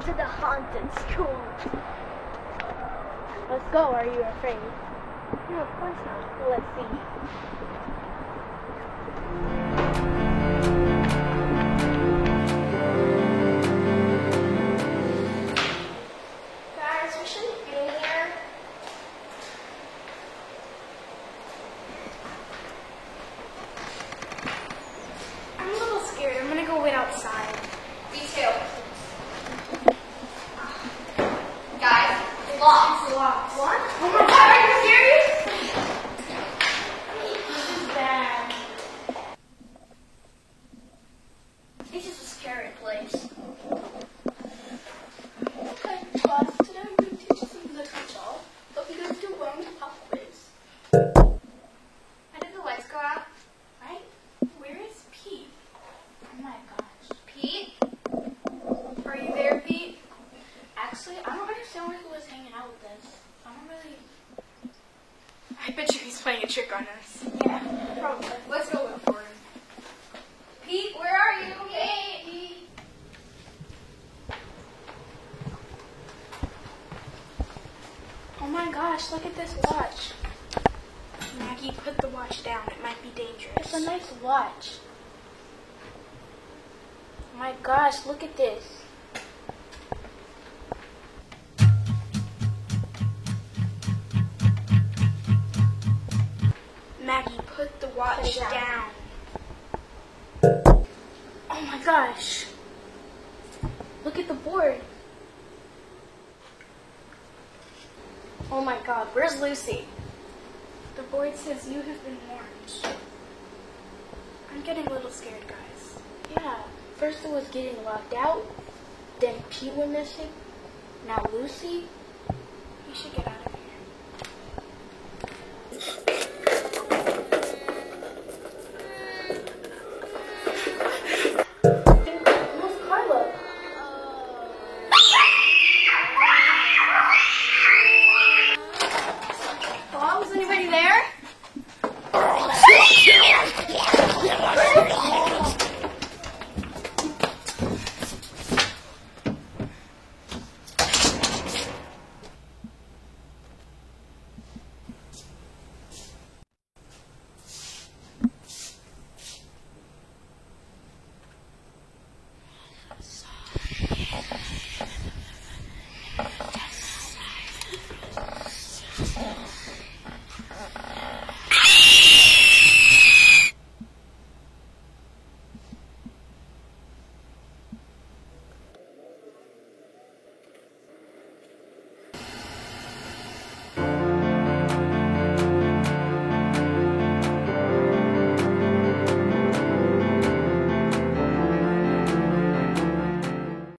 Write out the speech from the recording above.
to the haunted school. Let's go. Are you afraid? No, of course not. Well, let's see. Guys, we shouldn't be here. I'm a little scared. I'm gonna go wait outside. Me too. Guys, it's locked. It's locked. What? Oh my god, are you serious? This is bad. This is a scary place. Okay, class, today I'm going to teach you some literature. Hope you guys do well in the pop quiz. How did the lights go out? Right? Where is Pete? Oh my gosh. Pete? Are you there, Pete? Actually, I don't understand why he was hanging out with us. I don't really... I bet you he's playing a trick on us. Yeah, probably. Let's go look for him. Pete, where are you? Hey, Pete. Oh my gosh, look at this watch. Maggie, put the watch down. It might be dangerous. It's a nice watch. Oh my gosh, look at this. Maggie, put the watch Put it down. Oh my gosh. Look at the board. Oh my god, where's Lucy? The board says you have been warned. I'm getting a little scared, guys. Yeah, first it was getting locked out, then Pete went missing, now Lucy. We should get out of here.